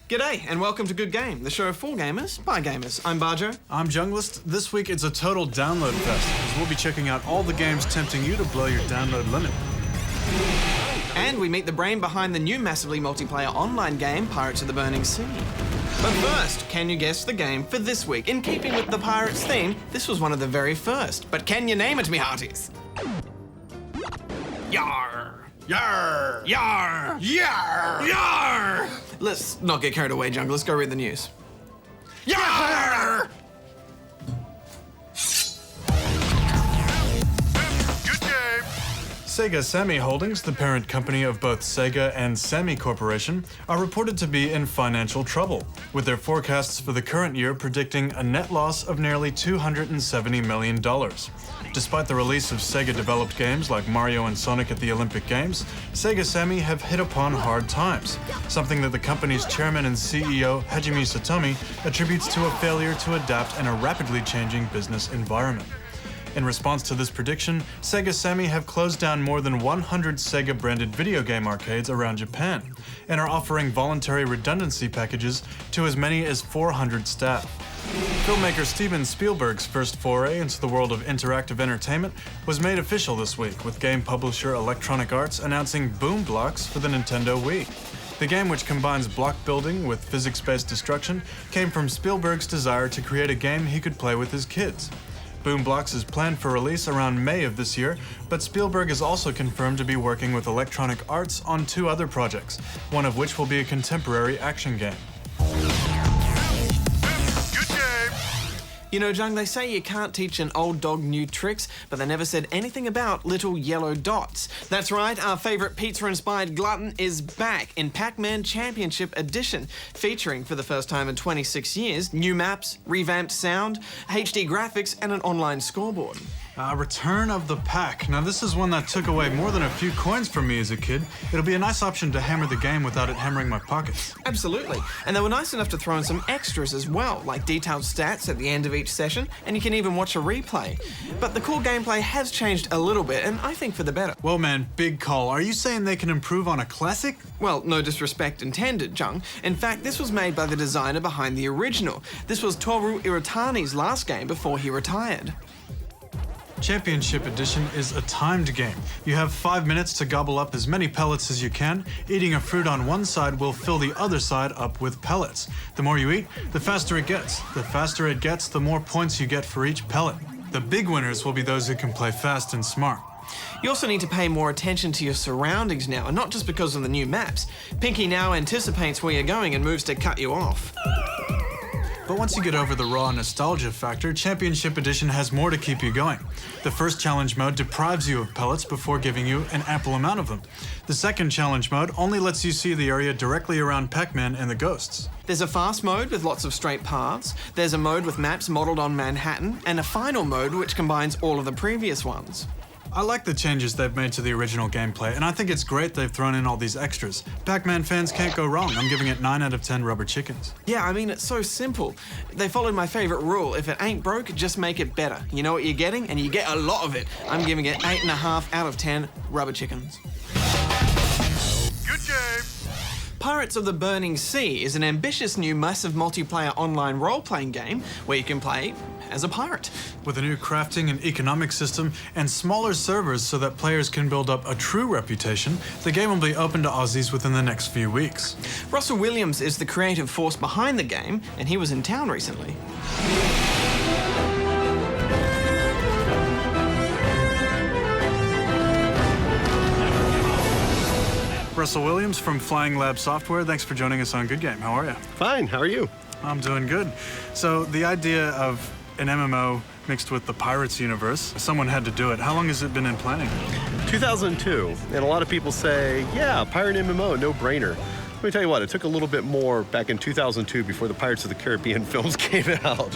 G'day and welcome to Good Game, the show for gamers by gamers. I'm Barjo. I'm Junglist. This week it's a total download fest, as we'll be checking out all the games tempting you to blow your download limit. And we meet the brain behind the new massively multiplayer online game, Pirates of the Burning Sea. But first, can you guess the game for this week? In keeping with the Pirates theme, this was one of the very first. But can you name it, me hearties? Yar! Yar! Yar! Yar! Yar! Let's not get carried away, Jungle. Let's go read the news. Yar! Good game. Sega Sammy Holdings, the parent company of both Sega and Sammy Corporation, are reported to be in financial trouble, with their forecasts for the current year predicting a net loss of nearly $270 million. Despite the release of Sega-developed games like Mario and Sonic at the Olympic Games, Sega Sammy have hit upon hard times, something that the company's chairman and CEO, Hajime Satomi, attributes to a failure to adapt in a rapidly changing business environment. In response to this prediction, Sega Sammy have closed down more than 100 Sega-branded video game arcades around Japan, and are offering voluntary redundancy packages to as many as 400 staff. Filmmaker Steven Spielberg's first foray into the world of interactive entertainment was made official this week, with game publisher Electronic Arts announcing Boom Blocks for the Nintendo Wii. The game, which combines block building with physics-based destruction, came from Spielberg's desire to create a game he could play with his kids. Boom Blocks is planned for release around May of this year, but Spielberg is also confirmed to be working with Electronic Arts on 2 other projects, one of which will be a contemporary action game. You know, Jung, they say you can't teach an old dog new tricks, but they never said anything about little yellow dots. That's right, our favourite pizza-inspired glutton is back in Pac-Man Championship Edition, featuring for the first time in 26 years, new maps, revamped sound, HD graphics, and an online scoreboard. Return of the Pack. Now this is one that took away more than a few coins from me as a kid. It'll be a nice option to hammer the game without it hammering my pockets. Absolutely, and they were nice enough to throw in some extras as well, like detailed stats at the end of each session, and you can even watch a replay. But the core gameplay has changed a little bit, and I think for the better. Well man, big call. Are you saying they can improve on a classic? Well, no disrespect intended, Jung. In fact, this was made by the designer behind the original. This was Toru Iwatani's last game before he retired. Championship Edition is a timed game. You have 5 minutes to gobble up as many pellets as you can. Eating a fruit on one side will fill the other side up with pellets. The more you eat, the faster it gets. The faster it gets, the more points you get for each pellet. The big winners will be those who can play fast and smart. You also need to pay more attention to your surroundings now, and not just because of the new maps. Pinky now anticipates where you're going and moves to cut you off. But once you get over the raw nostalgia factor, Championship Edition has more to keep you going. The first challenge mode deprives you of pellets before giving you an ample amount of them. The second challenge mode only lets you see the area directly around Pac-Man and the ghosts. There's a fast mode with lots of straight paths, there's a mode with maps modelled on Manhattan, and a final mode which combines all of the previous ones. I like the changes they've made to the original gameplay, and I think it's great they've thrown in all these extras. Pac-Man fans can't go wrong. I'm giving it 9 out of 10 rubber chickens. Yeah, I mean, it's so simple. They followed my favourite rule. If it ain't broke, just make it better. You know what you're getting, and you get a lot of it. I'm giving it 8.5 out of 10 rubber chickens. Good game. Pirates of the Burning Sea is an ambitious new massive multiplayer online role-playing game where you can play as a pirate. With a new crafting and economic system and smaller servers so that players can build up a true reputation, the game will be open to Aussies within the next few weeks. Russell Williams is the creative force behind the game, and he was in town recently. Russell Williams from Flying Lab Software, thanks for joining us on Good Game. How are you? Fine, how are you? I'm doing good. So the idea of an MMO mixed with the Pirates universe, someone had to do it. How long has it been in planning? 2002, and a lot of people say, yeah, Pirate MMO, no brainer. Let me tell you what, it took a little bit more back in 2002 before the Pirates of the Caribbean films came out.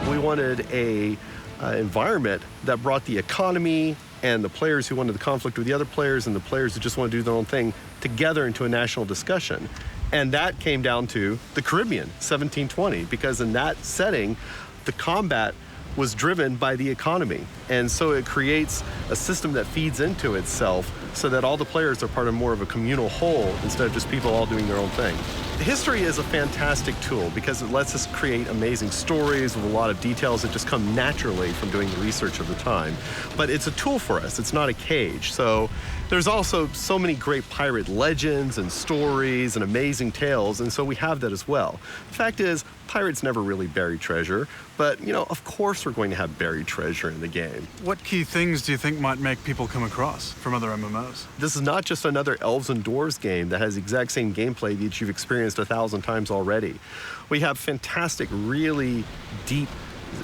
We wanted a environment that brought the economy and the players who wanted the conflict with the other players and the players who just want to do their own thing together into a national discussion. And that came down to the Caribbean, 1720, because in that setting, the combat was driven by the economy. And so it creates a system that feeds into itself so that all the players are part of more of a communal whole instead of just people all doing their own thing. History is a fantastic tool because it lets us create amazing stories with a lot of details that just come naturally from doing the research of the time. But it's a tool for us, it's not a cage. So there's also so many great pirate legends and stories and amazing tales, and so we have that as well. The fact is, pirates never really bury treasure, but of course we're going to have buried treasure in the game. What key things do you think might make people come across from other MMOs? This is not just another Elves and Dwarves game that has the exact same gameplay that you've experienced 1,000 times already. We have fantastic, really deep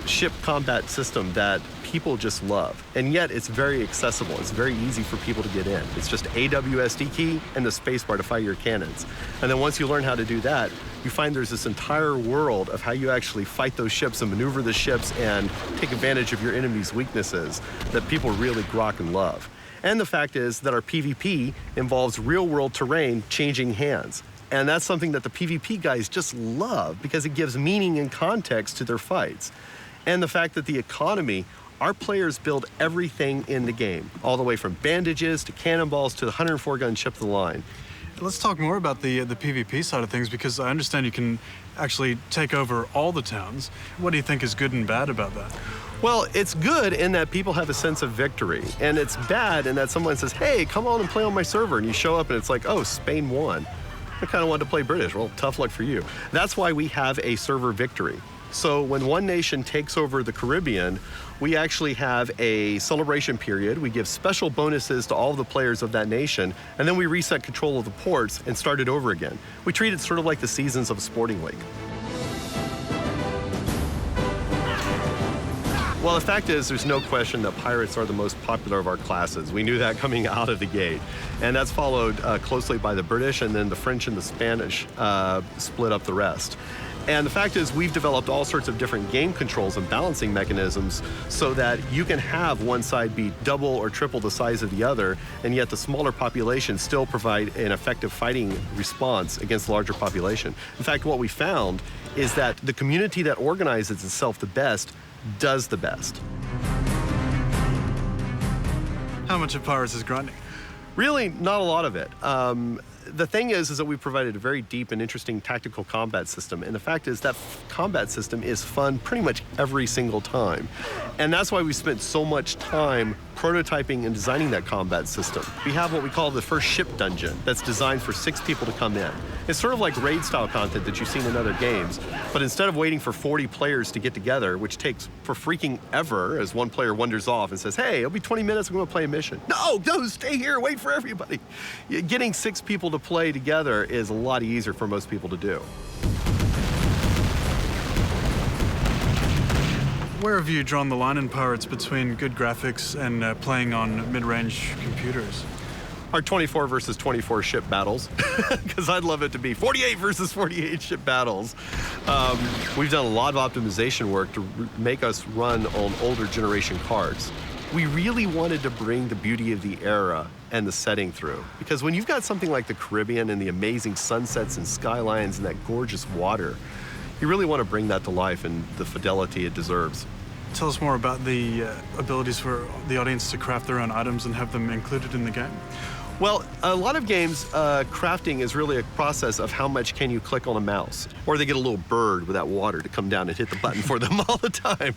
ship combat system that people just love, and yet it's very accessible. It's very easy for people to get in. It's just AWSD key and the spacebar to fire your cannons. And then once you learn how to do that, you find there's this entire world of how you actually fight those ships and maneuver the ships and take advantage of your enemy's weaknesses that people really grok and love. And the fact is that our PvP involves real-world terrain changing hands. And that's something that the PvP guys just love because it gives meaning and context to their fights. And the fact that the economy, our players build everything in the game, all the way from bandages to cannonballs to the 104-gun ship of the line. Let's talk more about the PvP side of things, because I understand you can actually take over all the towns. What do you think is good and bad about that? Well, it's good in that people have a sense of victory, and it's bad in that someone says, hey, come on and play on my server, and you show up and it's like, oh, Spain won. I kind of wanted to play British. Well, tough luck for you. That's why we have a server victory. So when one nation takes over the Caribbean, we actually have a celebration period. We give special bonuses to all of the players of that nation, and then we reset control of the ports and start it over again. We treat it sort of like the seasons of a sporting league. Well, the fact is, there's no question that pirates are the most popular of our classes. We knew that coming out of the gate. And that's followed closely by the British, and then the French and the Spanish split up the rest. And the fact is, we've developed all sorts of different game controls and balancing mechanisms so that you can have one side be double or triple the size of the other, and yet the smaller population still provide an effective fighting response against the larger population. In fact, what we found is that the community that organizes itself the best does the best. How much of Pirates is grinding? Really, not a lot of it. The thing is that we provided a very deep and interesting tactical combat system, and the fact is that combat system is fun pretty much every single time. And that's why we spent so much time prototyping and designing that combat system. We have what we call the first ship dungeon that's designed for 6 people to come in. It's sort of like raid-style content that you've seen in other games, but instead of waiting for 40 players to get together, which takes for freaking ever as one player wanders off and says, hey, it'll be 20 minutes, I'm gonna play a mission. No, stay here, wait for everybody. Getting 6 people to play together is a lot easier for most people to do. Where have you drawn the line in Pirates between good graphics and playing on mid-range computers? Our 24 versus 24 ship battles, because I'd love it to be 48 versus 48 ship battles. We've done a lot of optimization work to make us run on older generation cards. We really wanted to bring the beauty of the era and the setting through, because when you've got something like the Caribbean and the amazing sunsets and skylines and that gorgeous water, you really want to bring that to life and the fidelity it deserves. Tell us more about the abilities for the audience to craft their own items and have them included in the game. Well, a lot of games, crafting is really a process of how much can you click on a mouse. Or they get a little bird with that water to come down and hit the button for them all the time.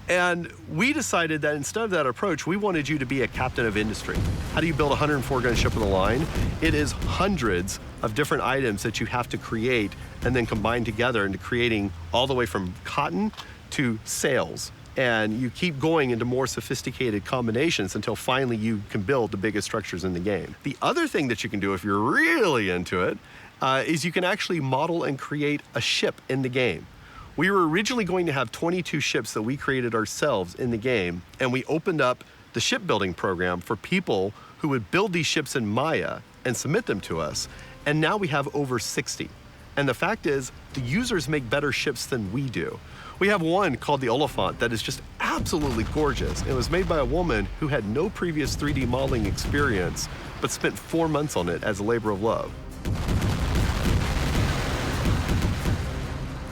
And we decided that instead of that approach, we wanted you to be a captain of industry. How do you build a 104-gun ship of the line? It is hundreds of different items that you have to create and then combine together into creating all the way from cotton to sails. And you keep going into more sophisticated combinations until finally you can build the biggest structures in the game. The other thing that you can do if you're really into it is you can actually model and create a ship in the game. We were originally going to have 22 ships that we created ourselves in the game, and we opened up the shipbuilding program for people who would build these ships in Maya and submit them to us, and now we have over 60. And the fact is, the users make better ships than we do. We have one called the Oliphant that is just absolutely gorgeous. It was made by a woman who had no previous 3D modeling experience, but spent 4 months on it as a labor of love.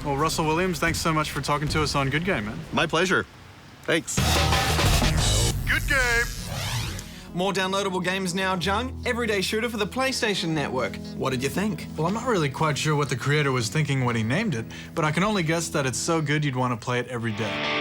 Well, Russell Williams, thanks so much for talking to us on Good Game, man. My pleasure. Thanks. Good game. More downloadable games now, Jung. Everyday shooter for the PlayStation Network. What did you think? Well, I'm not really quite sure what the creator was thinking when he named it, but I can only guess that it's so good you'd want to play it every day.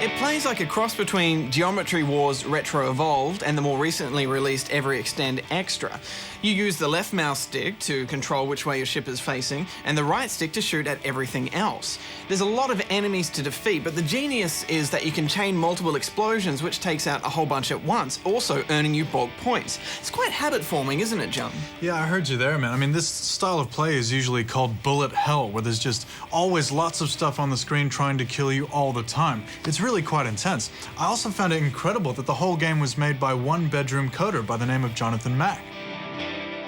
It plays like a cross between Geometry Wars Retro Evolved and the more recently released Every Extend Extra. You use the left mouse stick to control which way your ship is facing, and the right stick to shoot at everything else. There's a lot of enemies to defeat, but the genius is that you can chain multiple explosions, which takes out a whole bunch at once, also earning you bulk points. It's quite habit-forming, isn't it, John? Yeah, I heard you there, man. I mean, this style of play is usually called bullet hell, where there's just always lots of stuff on the screen trying to kill you all the time. It's really quite intense. I also found it incredible that the whole game was made by one bedroom coder by the name of Jonathan Mack.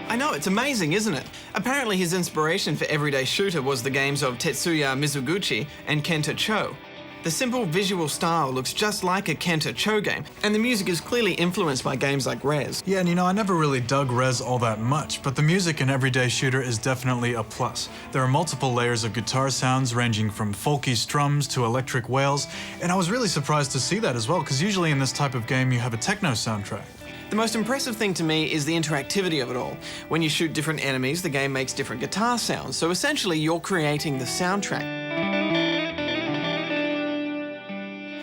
I know, it's amazing, isn't it? Apparently his inspiration for Everyday Shooter was the games of Tetsuya Mizuguchi and Kenta Cho. The simple visual style looks just like a Kenta Cho game, and the music is clearly influenced by games like Rez. Yeah, and you know, I never really dug Rez all that much, but the music in Everyday Shooter is definitely a plus. There are multiple layers of guitar sounds ranging from folky strums to electric wails, and I was really surprised to see that as well, because usually in this type of game you have a techno soundtrack. The most impressive thing to me is the interactivity of it all. When you shoot different enemies, the game makes different guitar sounds, so essentially you're creating the soundtrack.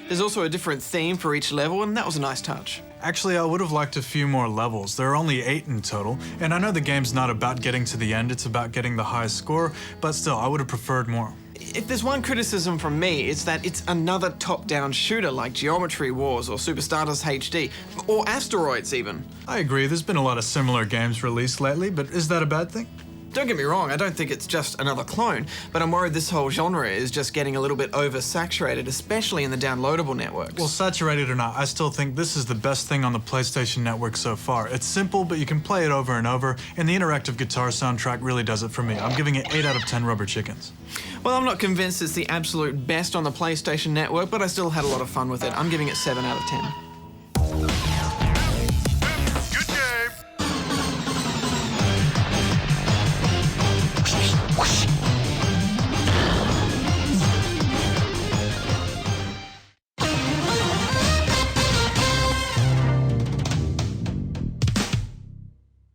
There's also a different theme for each level, and that was a nice touch. Actually, I would have liked a few more levels. There are only 8 in total, and I know the game's not about getting to the end, it's about getting the highest score, but still, I would have preferred more. If there's one criticism from me, it's that it's another top-down shooter like Geometry Wars or Super Stardust HD, or Asteroids even. I agree, there's been a lot of similar games released lately, but is that a bad thing? Don't get me wrong, I don't think it's just another clone, but I'm worried this whole genre is just getting a little bit oversaturated, especially in the downloadable networks. Well, saturated or not, I still think this is the best thing on the PlayStation Network so far. It's simple, but you can play it over and over, and the interactive guitar soundtrack really does it for me. I'm giving it 8 out of 10 rubber chickens. Well, I'm not convinced it's the absolute best on the PlayStation Network, but I still had a lot of fun with it. I'm giving it 7 out of 10. Good game.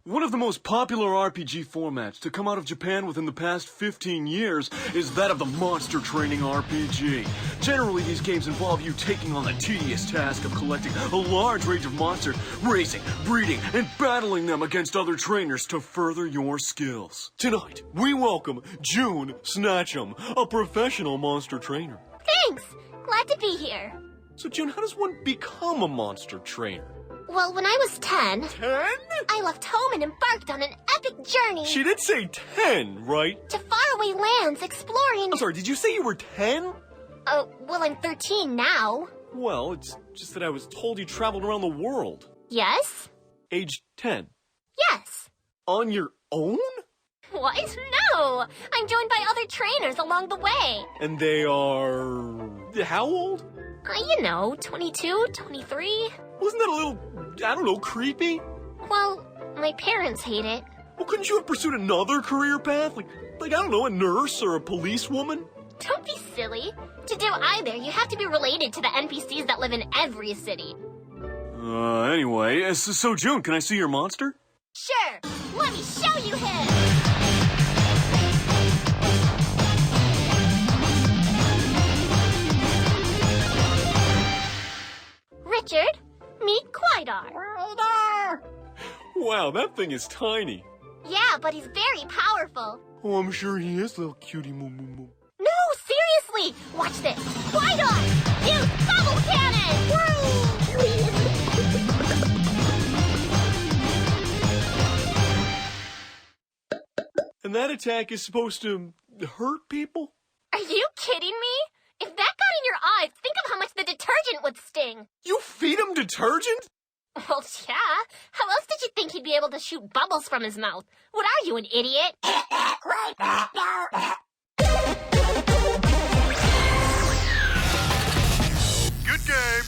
One of the most popular RPG formats to come out of Japan within the past 15 years is that of the Monster Training RPG. Generally, these games involve you taking on the tedious task of collecting a large range of monsters, raising, breeding, and battling them against other trainers to further your skills. Tonight, we welcome June Snatchum, a professional monster trainer. Thanks! Glad to be here. So, June, how does one become a monster trainer? Well, when I was 10, 10? I left home and embarked on an epic journey She did say 10, right? to faraway lands exploring... I'm sorry, did you say you were 10? Well, I'm 13 now. Well, it's just that I was told you traveled around the world. Yes? Age 10. Yes. On your own? What? No! I'm joined by other trainers along the way. And they are... how old? 22, 23. Wasn't that a little, I don't know, creepy? Well, my parents hate it. Well, couldn't you have pursued another career path? Like I don't know, a nurse or a policewoman? Don't be silly. To do either, you have to be related to the NPCs that live in every city. Anyway, so June, can I see your monster? Sure, let me show you him! Richard, meet Quaidar. Wow, that thing is tiny. Yeah, but he's very powerful. Oh, I'm sure he is, little cutie moo moo moo. No, seriously! Watch this! Quaidar! Use bubble cannon! And that attack is supposed to hurt people? Are you kidding me? If that got in your eyes, think of how much the detergent would sting. You feed him detergent? Well, yeah. How else did you think he'd be able to shoot bubbles from his mouth? What are you, an idiot? Good game.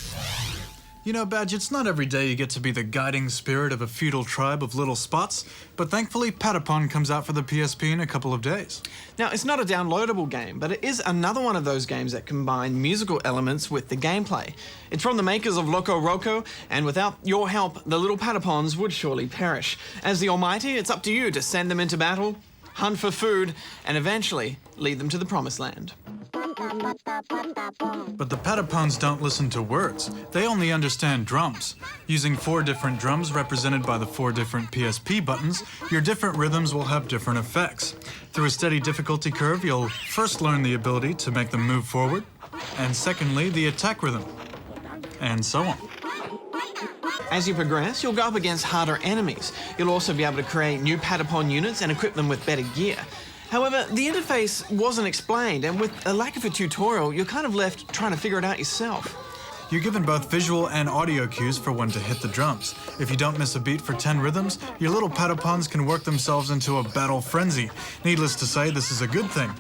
You know, Badge, it's not every day you get to be the guiding spirit of a feudal tribe of little spots, but thankfully Patapon comes out for the PSP in a couple of days. Now, it's not a downloadable game, but it is another one of those games that combine musical elements with the gameplay. It's from the makers of Loco Roco, and without your help, the little Patapons would surely perish. As the Almighty, it's up to you to send them into battle, hunt for food, and eventually lead them to the Promised Land. But the Patapons don't listen to words. They only understand drums. Using 4 different drums represented by the 4 different PSP buttons, your different rhythms will have different effects. Through a steady difficulty curve, you'll first learn the ability to make them move forward, and secondly, the attack rhythm, and so on. As you progress, you'll go up against harder enemies. You'll also be able to create new Patapon units and equip them with better gear. However, the interface wasn't explained, and with a lack of a tutorial, you're kind of left trying to figure it out yourself. You're given both visual and audio cues for when to hit the drums. If you don't miss a beat for 10 rhythms, your little Patapons can work themselves into a battle frenzy. Needless to say, this is a good thing.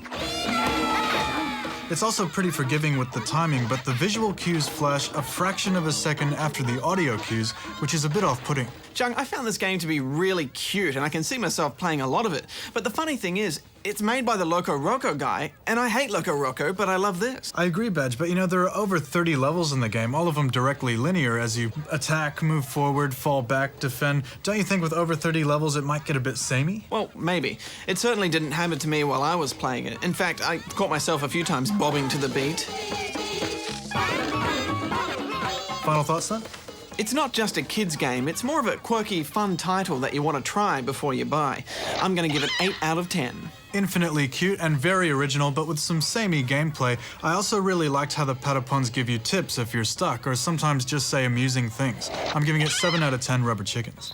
It's also pretty forgiving with the timing, but the visual cues flash a fraction of a second after the audio cues, which is a bit off-putting. Jung, I found this game to be really cute, and I can see myself playing a lot of it. But the funny thing is, it's made by the Loco Roco guy, and I hate Loco Roco, but I love this. I agree, Badge, but you know, there are over 30 levels in the game, all of them directly linear as you attack, move forward, fall back, defend. Don't you think with over 30 levels it might get a bit samey? Well, maybe. It certainly didn't happen to me while I was playing it. In fact, I caught myself a few times bobbing to the beat. Final thoughts then? It's not just a kid's game, it's more of a quirky, fun title that you want to try before you buy. I'm going to give it 8 out of 10. Infinitely cute and very original, but with some samey gameplay. I also really liked how the Patapons give you tips if you're stuck, or sometimes just say amusing things. I'm giving it 7 out of 10 rubber chickens.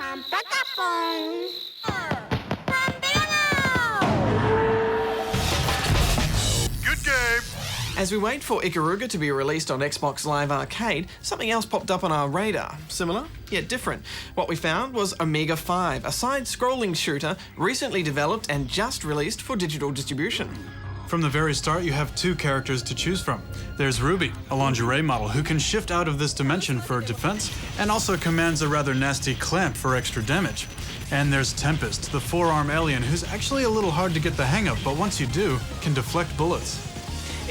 Good game. As we wait for Ikaruga to be released on Xbox Live Arcade, something else popped up on our radar. Similar, yet different. What we found was Omega 5, a side-scrolling shooter recently developed and just released for digital distribution. From the very start, you have 2 characters to choose from. There's Ruby, a lingerie model who can shift out of this dimension for defense, and also commands a rather nasty clamp for extra damage. And there's Tempest, the 4-arm alien who's actually a little hard to get the hang of, but once you do, can deflect bullets.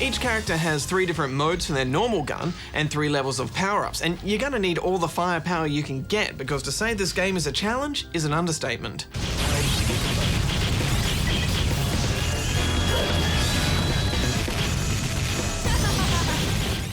Each character has 3 different modes for their normal gun and 3 levels of power-ups, and you're gonna need all the firepower you can get, because to say this game is a challenge is an understatement.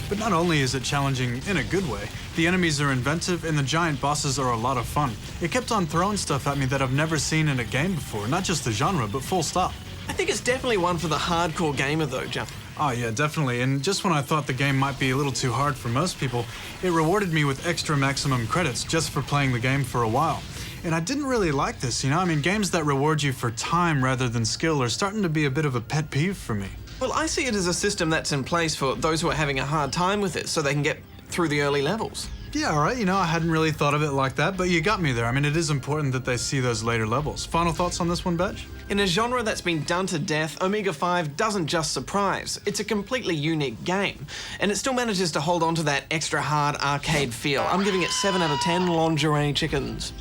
But not only is it challenging in a good way, the enemies are inventive and the giant bosses are a lot of fun. It kept on throwing stuff at me that I've never seen in a game before, not just the genre, but full stop. I think it's definitely one for the hardcore gamer though, Jump. Oh yeah, definitely. And just when I thought the game might be a little too hard for most people, it rewarded me with extra maximum credits just for playing the game for a while. And I didn't really like this, you know? I mean, games that reward you for time rather than skill are starting to be a bit of a pet peeve for me. Well, I see it as a system that's in place for those who are having a hard time with it so they can get through the early levels. Yeah, all right, you know, I hadn't really thought of it like that, but you got me there. I mean, it is important that they see those later levels. Final thoughts on this one, Badge? In a genre that's been done to death, Omega 5 doesn't just surprise. It's a completely unique game, and it still manages to hold on to that extra hard arcade feel. I'm giving it 7 out of 10 lingerie chickens.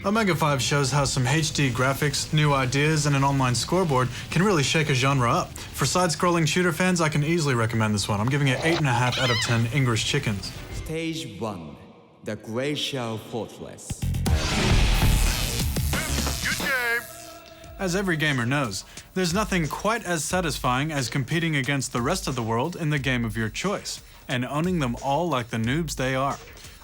Omega 5 shows how some HD graphics, new ideas, and an online scoreboard can really shake a genre up. For side-scrolling shooter fans, I can easily recommend this one. I'm giving it 8.5 out of 10 English chickens. Stage 1, the Glacial Fortress. Good game. As every gamer knows, there's nothing quite as satisfying as competing against the rest of the world in the game of your choice, and owning them all like the noobs they are.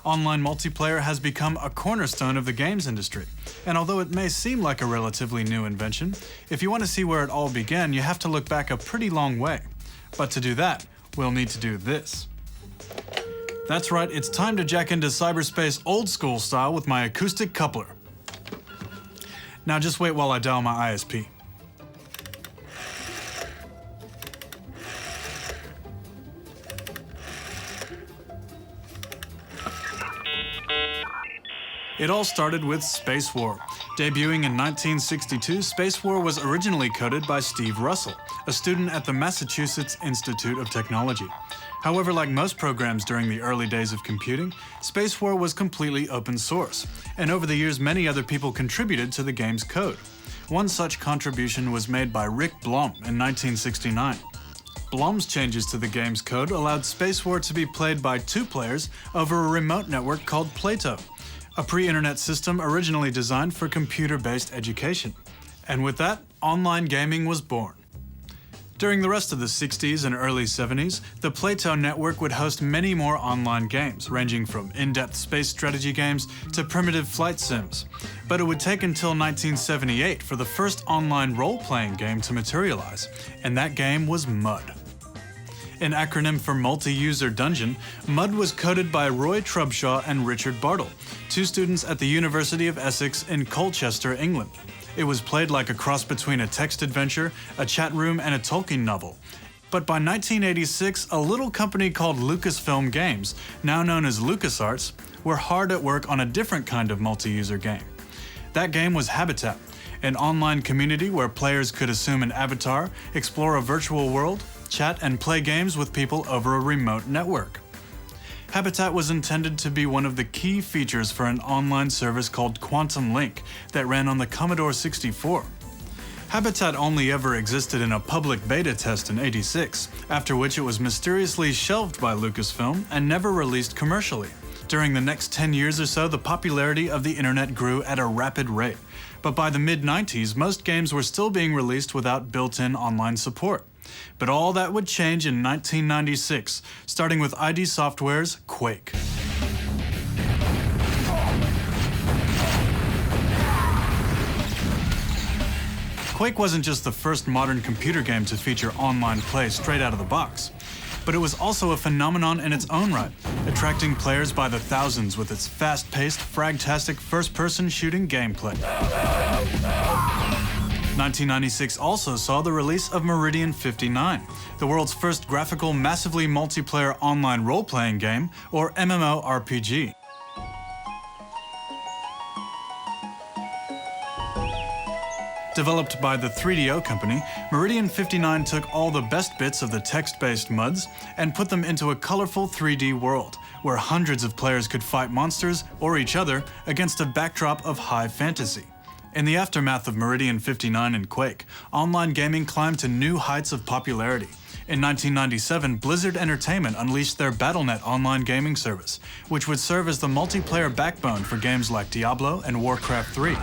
Online multiplayer has become a cornerstone of the games industry, and although it may seem like a relatively new invention, if you want to see where it all began, you have to look back a pretty long way. But to do that, we'll need to do this. That's right, it's time to jack into cyberspace old school style with my acoustic coupler. Now just wait while I dial my ISP. It all started with Space War. Debuting in 1962, Space War was originally coded by Steve Russell, a student at the Massachusetts Institute of Technology. However, like most programs during the early days of computing, Space War was completely open source, and over the years many other people contributed to the game's code. One such contribution was made by Rick Blom in 1969. Blom's changes to the game's code allowed Space War to be played by 2 players over a remote network called Plato, a pre-internet system originally designed for computer-based education. And with that, online gaming was born. During the rest of the 60s and early 70s, the Plato network would host many more online games, ranging from in-depth space strategy games to primitive flight sims. But it would take until 1978 for the first online role-playing game to materialize, and that game was MUD. An acronym for Multi-User Dungeon, MUD was coded by Roy Trubshaw and Richard Bartle, 2 students at the University of Essex in Colchester, England. It was played like a cross between a text adventure, a chat room, and a Tolkien novel. But by 1986, a little company called Lucasfilm Games, now known as LucasArts, were hard at work on a different kind of multi-user game. That game was Habitat, an online community where players could assume an avatar, explore a virtual world, chat and play games with people over a remote network. Habitat was intended to be one of the key features for an online service called Quantum Link that ran on the Commodore 64. Habitat only ever existed in a public beta test in '86, after which it was mysteriously shelved by Lucasfilm and never released commercially. During the next 10 years or so, the popularity of the internet grew at a rapid rate, but by the mid-90s, most games were still being released without built-in online support. But all that would change in 1996, starting with ID Software's Quake. Quake wasn't just the first modern computer game to feature online play straight out of the box, but it was also a phenomenon in its own right, attracting players by the thousands with its fast-paced, fragtastic first-person shooting gameplay. 1996 also saw the release of Meridian 59, the world's first graphical, massively multiplayer online role-playing game, or MMORPG. Developed by the 3DO company, Meridian 59 took all the best bits of the text-based MUDs and put them into a colorful 3D world, where hundreds of players could fight monsters or each other against a backdrop of high fantasy. In the aftermath of Meridian 59 and Quake, online gaming climbed to new heights of popularity. In 1997, Blizzard Entertainment unleashed their Battle.net online gaming service, which would serve as the multiplayer backbone for games like Diablo and Warcraft 3.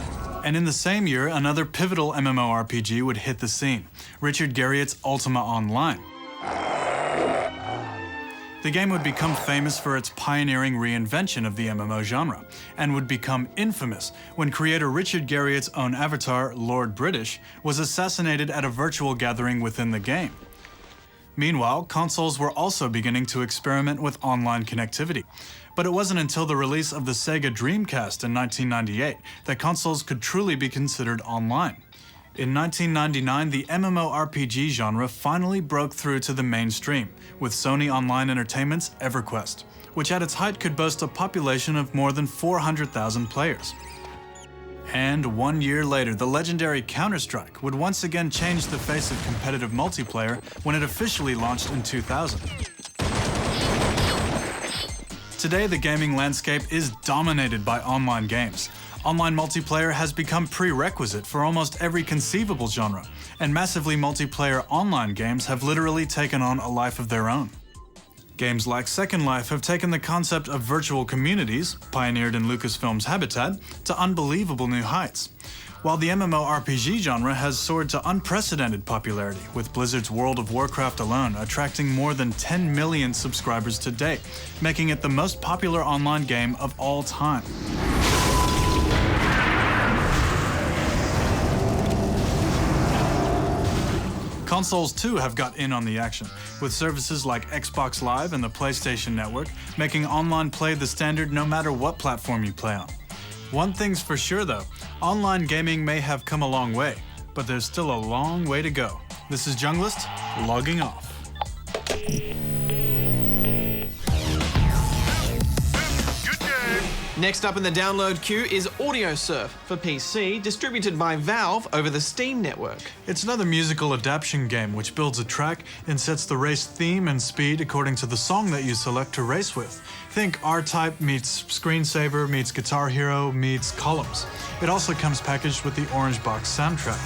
And in the same year, another pivotal MMORPG would hit the scene, Richard Garriott's Ultima Online. The game would become famous for its pioneering reinvention of the MMO genre, and would become infamous when creator Richard Garriott's own avatar, Lord British, was assassinated at a virtual gathering within the game. Meanwhile, consoles were also beginning to experiment with online connectivity, but it wasn't until the release of the Sega Dreamcast in 1998 that consoles could truly be considered online. In 1999, the MMORPG genre finally broke through to the mainstream with Sony Online Entertainment's EverQuest, which at its height could boast a population of more than 400,000 players. And 1 year later, the legendary Counter-Strike would once again change the face of competitive multiplayer when it officially launched in 2000. Today, the gaming landscape is dominated by online games. Online multiplayer has become prerequisite for almost every conceivable genre, and massively multiplayer online games have literally taken on a life of their own. Games like Second Life have taken the concept of virtual communities, pioneered in Lucasfilm's Habitat, to unbelievable new heights. While the MMORPG genre has soared to unprecedented popularity, with Blizzard's World of Warcraft alone attracting more than 10 million subscribers to date, making it the most popular online game of all time. Consoles too have got in on the action, with services like Xbox Live and the PlayStation Network making online play the standard no matter what platform you play on. One thing's for sure though, online gaming may have come a long way, but there's still a long way to go. This is Junglist, logging off. Good game. Next up in the download queue is Audiosurf for PC, distributed by Valve over the Steam network. It's another musical adaptation game which builds a track and sets the race theme and speed according to the song that you select to race with. Think R-Type meets Screensaver meets Guitar Hero meets Columns. It also comes packaged with the Orange Box soundtrack.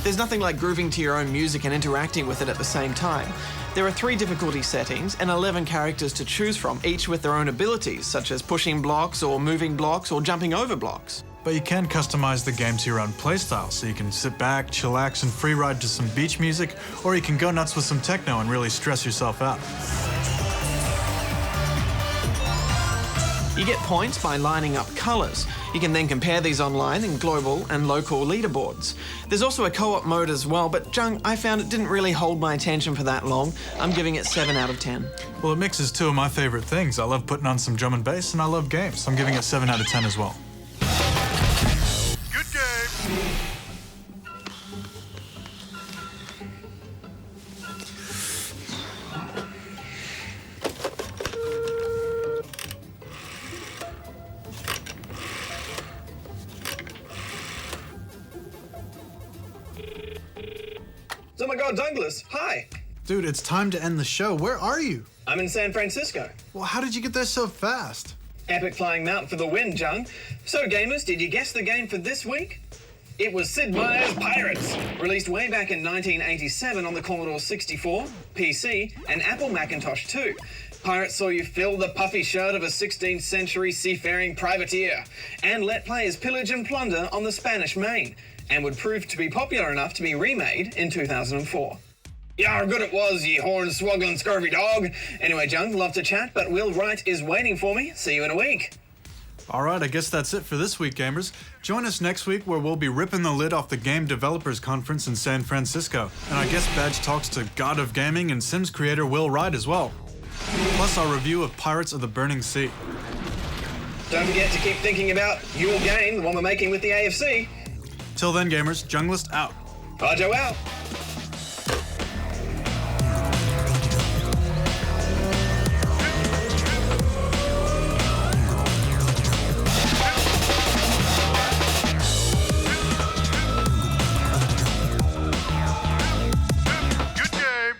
There's nothing like grooving to your own music and interacting with it at the same time. There are 3 difficulty settings and 11 characters to choose from, each with their own abilities, such as pushing blocks or moving blocks or jumping over blocks. But you can customize the game to your own playstyle, so you can sit back, chillax, and free ride to some beach music, or you can go nuts with some techno and really stress yourself out. You get points by lining up colours. You can then compare these online in global and local leaderboards. There's also a co-op mode as well, but Jung, I found it didn't really hold my attention for that long. I'm giving it 7 out of 10. Well, it mixes 2 of my favorite things. I love putting on some drum and bass, and I love games. I'm giving it 7 out of 10 as well. Good game. Oh my God, Douglas, hi. Dude, it's time to end the show. Where are you? I'm in San Francisco. Well, how did you get there so fast? Epic flying mount for the win, Jung. So, gamers, did you guess the game for this week? It was Sid Meier's Pirates, released way back in 1987 on the Commodore 64, PC, and Apple Macintosh 2. Pirates saw you fill the puffy shirt of a 16th century seafaring privateer and let players pillage and plunder on the Spanish Main, and would prove to be popular enough to be remade in 2004. Yar, good it was, ye horn-swoggling scurvy dog. Anyway, Jung, love to chat, but Will Wright is waiting for me. See you in a week. All right, I guess that's it for this week, gamers. Join us next week where we'll be ripping the lid off the Game Developers Conference in San Francisco. And our guest badge talks to God of Gaming and Sims creator Will Wright as well. Plus our review of Pirates of the Burning Sea. Don't forget to keep thinking about your game, the one we're making with the AFC. Till then, gamers, Junglist out. Arjo out. Good game.